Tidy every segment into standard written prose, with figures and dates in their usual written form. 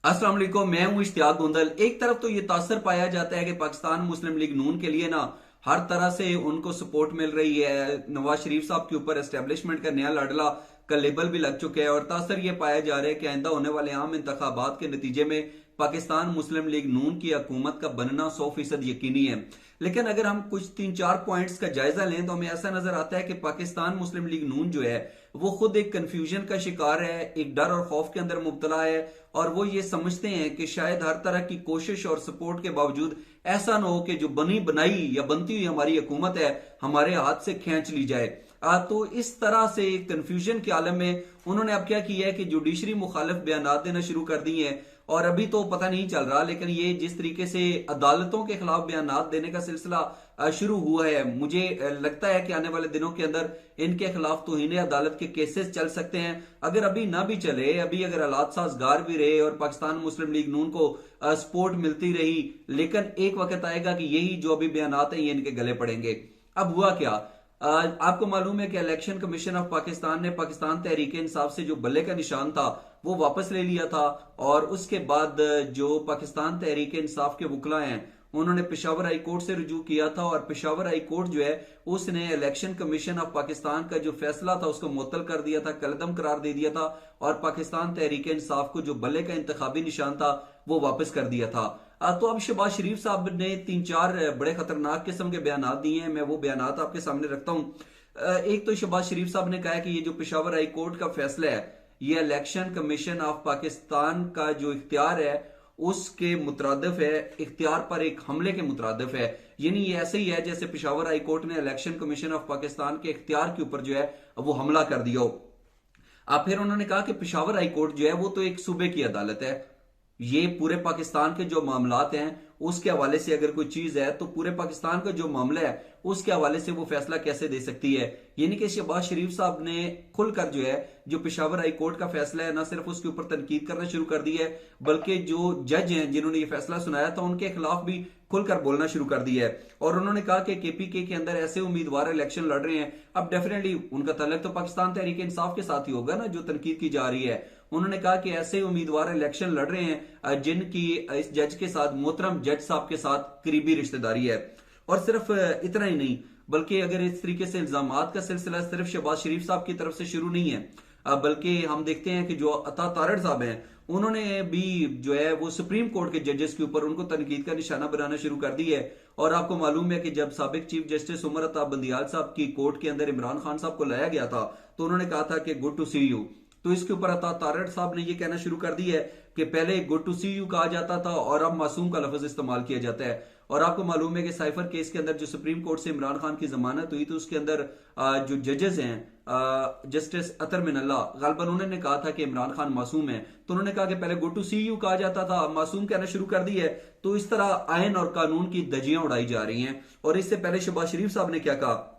अस्सलाम वालेकुम, मैं हूं इश्तियाक गुंदल। एक तरफ तो ये तासर पाया जाता है कि पाकिस्तान मुस्लिम लीग नून के लिए ना हर तरह से उनको सपोर्ट मिल रही है। नवाज शरीफ साहब के ऊपर एस्टेब्लिशमेंट का नया लाडला का लेबल भी लग चुका है और तासर ये पाया जा रहा है कि आइंदा होने वाले आम इंतखाबात के नतीजे में पाकिस्तान मुस्लिम लीग नून की हुकूमत का बनना 100% यकीनी है। लेकिन अगर हम कुछ 3-4 पॉइंट्स का जायजा लें तो हमें ऐसा नजर आता है कि पाकिस्तान मुस्लिम लीग नून जो है वो खुद एक कंफ्यूजन का शिकार है, एक डर और खौफ के अंदर मुब्तला है और वो ये समझते हैं कि शायद हर तरह की कोशिश और सपोर्ट के बावजूद ऐसा ना हो कि जो बनी बनाई या बनती हुई हमारी हुकूमत है हमारे हाथ से खींच ली जाए। तो इस तरह से कंफ्यूजन के आलम में उन्होंने अब क्या किया है कि जुडिशरी मुखालिफ बयान देना शुरू कर दिए हैं। और अभी तो पता नहीं चल रहा, लेकिन ये जिस तरीके से अदालतों के खिलाफ बयान देने का सिलसिला शुरू हुआ है, मुझे लगता है कि आने वाले दिनों के अंदर इनके खिलाफ तौहीन अदालत के केसेस चल सकते हैं। अगर अभी ना भी चले, अभी अगर हालात साजगार भी रहे और पाकिस्तान मुस्लिम लीग नून को सपोर्ट मिलती रही, लेकिन एक वक्त आएगा कि यही जो अभी बयान हैं ये इनके गले पड़ेंगे। अब हुआ क्या, आपको मालूम है कि इलेक्शन कमीशन ऑफ पाकिस्तान ने पाकिस्तान तहरीक इंसाफ से जो बल्ले का निशान था वो वापस ले लिया था और उसके बाद जो पाकिस्तान तहरीक इंसाफ के वकला हैं उन्होंने पेशावर हाई कोर्ट से रुजू किया था और पेशावर हाई कोर्ट जो है उसने इलेक्शन कमीशन ऑफ पाकिस्तान का जो फैसला था उसको मुअत्तल कर दिया था, कलदम करार दे दिया था और पाकिस्तान तहरीक इंसाफ को जो बल्ले का इंतखाबी निशान था वो वापस कर दिया था। तो अब शहबाज शरीफ साहब ने 3-4 बड़े खतरनाक किस्म के बयान दिए हैं, मैं वो बयान आपके सामने रखता हूं। एक तो शहबाज शरीफ साहब ने कहा है कि ये जो पेशावर हाई कोर्ट का फैसला है ये इलेक्शन कमीशन ऑफ पाकिस्तान का जो इख्तियार है उसके मुतरादिफ है, इख्तियार पर एक हमले के मुतरादिफ है। यानी ये ऐसे ही है जैसे पेशावर हाई कोर्ट ने इलेक्शन कमीशन ऑफ पाकिस्तान के इख्तियार के ऊपर जो है वो हमला कर दिया हो। अब फिर उन्होंने कहा कि पेशावर हाई कोर्ट जो है वो तो एक सूबे की अदालत है, ये पूरे पाकिस्तान के जो मामलात हैं उसके हवाले से अगर कोई चीज है तो पूरे पाकिस्तान का जो मामला है उसके हवाले से वो फैसला कैसे दे सकती है। यानी कि शहबाज शरीफ साहब ने खुलकर जो है जो पेशावर हाई कोर्ट का फैसला है ना सिर्फ उसके ऊपर तनकीद करना शुरू कर दी है बल्कि जो जज हैं जिन्होंने ये फैसला सुनाया था उनके खिलाफ भी खुलकर बोलना शुरू कर दिया है। और उन्होंने कहा कि केपीके के अंदर ऐसे उम्मीदवार इलेक्शन लड़ रहे हैं, अब डेफिनेटली उनका तल्लक तो पाकिस्तान तहरीक इंसाफ के साथ ही होगा ना जो तनकीद की जा रही है। उन्होंने कहा कि ऐसे उम्मीदवार इलेक्शन लड़ रहे हैं जिनकी इस जज के साथ, मोहतरम जज साहब के साथ करीबी रिश्तेदारी है। और सिर्फ इतना ही नहीं बल्कि अगर इस तरीके से इल्जामात का सिलसिला सिर्फ शहबाज शरीफ साहब की तरफ से शुरू नहीं है, बल्कि हम देखते हैं कि जो अता तारड़ साहब हैं उन्होंने भी जो है वो सुप्रीम कोर्ट के जजेस के ऊपर उनको तनकीद का निशाना बनाना शुरू कर दी है। और आपको मालूम है कि जब साबिक चीफ जस्टिस उमर अता बंदियाल साहब की कोर्ट के अंदर इमरान खान साहब को लाया गया था तो उन्होंने कहा था कि गुड टू सी यू, तो इसके ऊपर अता तारड़ साहब ने यह कहना शुरू कर दी है कि पहले गुड टू सी यू कहा जाता था और अब मासूम का लफ्ज इस्तेमाल किया जाता है। और आपको मालूम है कि साइफर केस के अंदर जो सुप्रीम कोर्ट से इमरान खान की जमानत हुई तो उसके अंदर जो जजेस हैं जस्टिस अतर मिनल्ला गालबन उन्होंने कहा था कि इमरान खान मासूम है, तो उन्होंने कहा कि पहले गुड टू सी यू कहा जाता था, मासूम कहना शुरू कर दी है। तो इस तरह आयन और कानून की धज्जियां उड़ाई जा रही हैं। और इससे पहले शहबाज शरीफ साहब ने क्या कहा,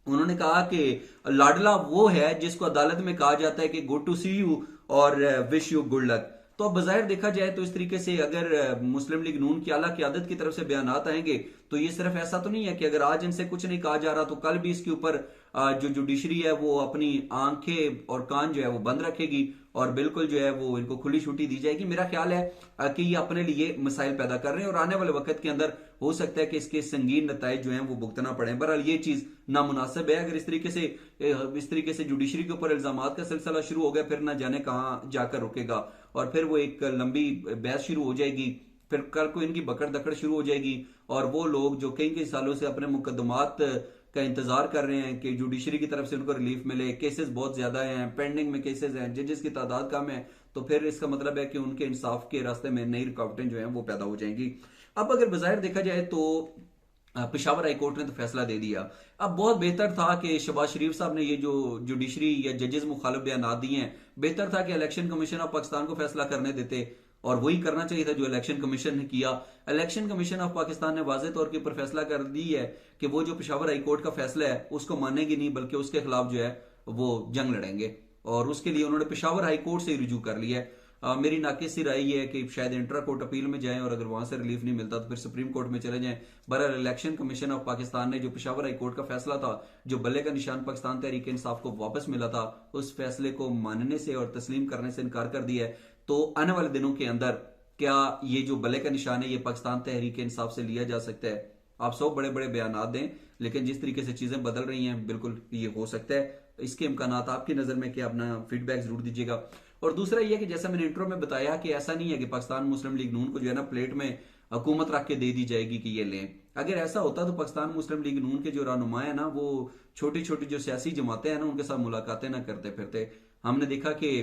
उन्होंने कहा कि लाडला वो है जिसको अदालत में कहा जाता है कि गुड टू सी यू और विश यू गुड लक। तो अब बाहर देखा जाए तो इस तरीके से अगर मुस्लिम लीग नून की आला क़यादत की तरफ से बयान आएंगे तो ये सिर्फ ऐसा तो नहीं है कि अगर आज इनसे कुछ नहीं कहा जा रहा तो कल भी इसके ऊपर जो जुडिशरी है वो अपनी आंखें और कान जो है वो बंद रखेगी और बिल्कुल जो है वो इनको खुली छुट्टी दी जाएगी। मेरा ख्याल है कि ये अपने लिए मसाइल पैदा कर रहे हैं और आने वाले वक्त के अंदर हो सकता है कि इसके संगीन नताइज जो हैं वो भुगतना पड़े। बहरहाल ये चीज नामुनासिब है। अगर इस तरीके से जुडिशरी के ऊपर इल्जामात का सिलसिला शुरू हो गया फिर ना जाने कहां जाकर रुकेगा और फिर वो एक लंबी बहस शुरू हो जाएगी, फिर कल को इनकी बकड़ दकड़ शुरू हो जाएगी और वो लोग जो कई कई सालों से अपने मुकदमात का इंतजार कर रहे हैं कि जुडिशरी की तरफ से उनको रिलीफ मिले, केसेस बहुत ज्यादा हैं, पेंडिंग में केसेस हैं, जजेस की तादाद कम है, तो फिर इसका मतलब है कि उनके इंसाफ के रास्ते में नई रुकावटें जो हैं वो पैदा हो जाएंगी। अब अगर बाहर देखा जाए तो पेशावर हाई कोर्ट ने तो फैसला दे दिया। अब बहुत बेहतर था कि शहबाज शरीफ साहब ने ये जो जुडिशरी या जजेस मुखालिफ बयान दिए हैं, बेहतर था कि इलेक्शन कमीशन ऑफ पाकिस्तान को फैसला करने देते और वही करना चाहिए था जो इलेक्शन कमीशन ने किया। इलेक्शन कमीशन ऑफ पाकिस्तान ने वाज़ेह तौर के ऊपर फैसला कर दी है कि वो जो पेशावर हाई कोर्ट का फैसला है उसको मानेगी नहीं बल्कि उसके खिलाफ जो है वो जंग लड़ेंगे और उसके लिए उन्होंने पेशावर हाई कोर्ट से ही रुजू कर लिया है। मेरी नाकिस सी राय ये है कि शायद इंट्रा कोर्ट अपील में जाएं और अगर वहां से रिलीफ नहीं मिलता तो फिर सुप्रीम कोर्ट में चले जाएं। बहरहाल इलेक्शन कमीशन ऑफ पाकिस्तान ने जो पेशावर हाई कोर्ट का फैसला था, जो बल्ले का निशान पाकिस्तान तहरीक इंसाफ को वापस मिला था, उस फैसले को मानने से और तस्लीम करने से इनकार कर दिया है। तो आने वाले दिनों के अंदर क्या ये जो बल्ले का निशान है ये पाकिस्तान तहरीक इंसाफ से लिया जा सकता है? आप सब बड़े बड़े बयान दें, लेकिन जिस तरीके से चीजें बदल रही हैं बिल्कुल ये हो सकता है। इसके इम्कानात आपकी नजर में क्या, अपना फीडबैक जरूर दीजिएगा। और दूसरा ये कि जैसा मैंने इंट्रो में बताया कि ऐसा नहीं है कि पाकिस्तान मुस्लिम लीग नून को जो है ना प्लेट में हुकूमत रख के दे दी जाएगी कि ये लें। अगर ऐसा होता तो पाकिस्तान मुस्लिम लीग नून के जो रहनुमा है ना, वो छोटी छोटी जो सियासी जमातें हैं ना उनके साथ मुलाकातें ना करते फिरते। हमने देखा कि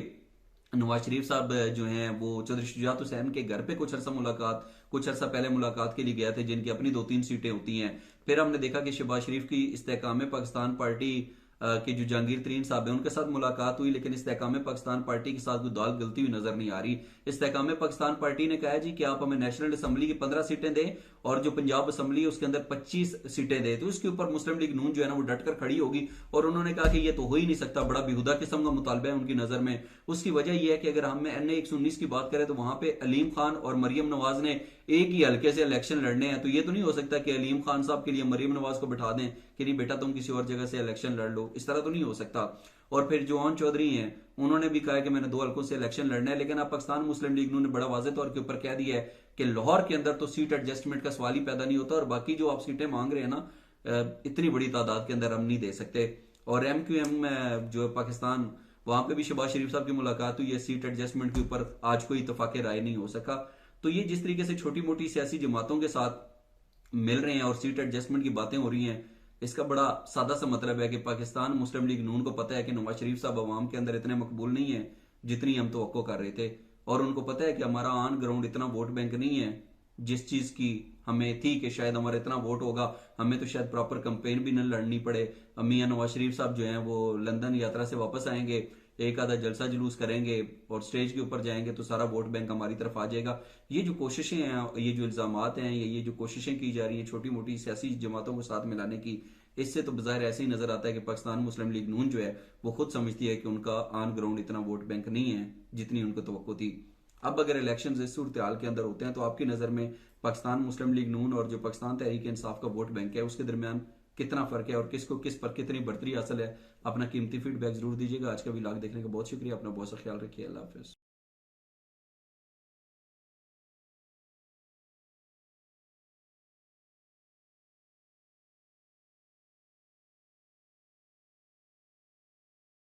नवाज शरीफ साहब जो हैं वो चौधरी शुजात हुसैन के घर पे कुछ अर्सा पहले मुलाकात के लिए गया थे, जिनकी अपनी 2-3 सीटें होती हैं। फिर हमने देखा कि शहबाज शरीफ की इस्तेकाम पाकिस्तान पार्टी के जो जहांगीर तरीन साहब हैं उनके साथ मुलाकात हुई, लेकिन इस्तेकाम पाकिस्तान पार्टी के साथ कोई दाल गलती हुई नजर नहीं आ रही। इस्तेकाम पाकिस्तान पार्टी ने कहा जी कि आप हमें नेशनल असम्बली की 15 सीटें दें और जो पंजाब असम्बली है उसके अंदर 25 सीटें दें, तो इसके ऊपर मुस्लिम लीग नून जो है ना वो डटकर खड़ी होगी। और उन्होंने कहा कि ये तो हो ही नहीं सकता, बड़ा बेहुदा किस्म का मुतालबा है उनकी नजर में। उसकी वजह यह है कि अगर हम NA 119 की बात करें तो वहां पे अलीम खान और मरियम नवाज ने एक ही हल्के से इलेक्शन लड़ने हैं, तो ये तो नहीं हो सकता कि अलीम खान साहब के लिए मरियम नवाज को बिठा दें कि नहीं बेटा तुम किसी और जगह से इलेक्शन लड़ लो, इस तरह तो नहीं हो सकता। और फिर जवान चौधरी हैं, उन्होंने भी कहा कि मैंने 2 हल्कों से इलेक्शन लड़ना है, लेकिन अब पाकिस्तान मुस्लिम लीग ने बड़ा वाज़ेह तौर के ऊपर कह दिया है कि लाहौर के अंदर तो सीट एडजस्टमेंट का सवाल ही पैदा नहीं होता, और बाकी जो आप सीटें मांग रहे हैं ना इतनी बड़ी तादाद के अंदर हम नहीं दे सकते। और MQM जो पाकिस्तान, वहां पे भी शहबाज शरीफ साहब की मुलाकात हुई है, सीट एडजस्टमेंट के ऊपर आज कोई इतफाक राय नहीं हो सका। तो ये जिस तरीके से छोटी मोटी सियासी जमातों के साथ मिल रहे हैं और सीट एडजस्टमेंट की बातें हो रही हैं, इसका बड़ा सादा सा मतलब है कि पाकिस्तान मुस्लिम लीग नून को पता है कि नवाज शरीफ साहब अवाम के अंदर इतने मकबूल नहीं है जितनी हम तो कर रहे थे, और उनको पता है कि हमारा ऑन ग्राउंड इतना वोट बैंक नहीं है जिस चीज की हमें थी कि शायद हमारा इतना वोट होगा, हमें तो शायद प्रॉपर कंपेन भी न लड़नी पड़े। मियां नवाज शरीफ साहब जो हैं वो लंदन यात्रा से वापस आएंगे, एक आधा जलसा जुलूस करेंगे और स्टेज के ऊपर जाएंगे तो सारा वोट बैंक हमारी तरफ आ जाएगा। ये जो कोशिशें हैं, ये जो इल्जामात हैं, ये जो कोशिशें की जा रही हैं छोटी मोटी सियासी जमातों को साथ मिलाने की, इससे तो बज़ाहिर ऐसे ही नजर आता है कि पाकिस्तान मुस्लिम लीग नून जो है वो खुद समझती है कि उनका ऑन ग्राउंड इतना वोट बैंक नहीं है जितनी उनको तवक्को थी। अब अगर इलेक्शन इस सूरत हाल के अंदर होते हैं तो आपकी नज़र में पाकिस्तान मुस्लिम लीग नून और जो पाकिस्तान तहरीक इंसाफ का वोट बैंक है उसके दरमियान कितना फर्क है और किसको किस पर कितनी बढ़तरी हासिल है? अपना कीमती फीडबैक जरूर दीजिएगा। आज का व्लॉग देखने का बहुत शुक्रिया, अपना बहुत सा ख्याल रखिए। अल्लाह हाफिज़।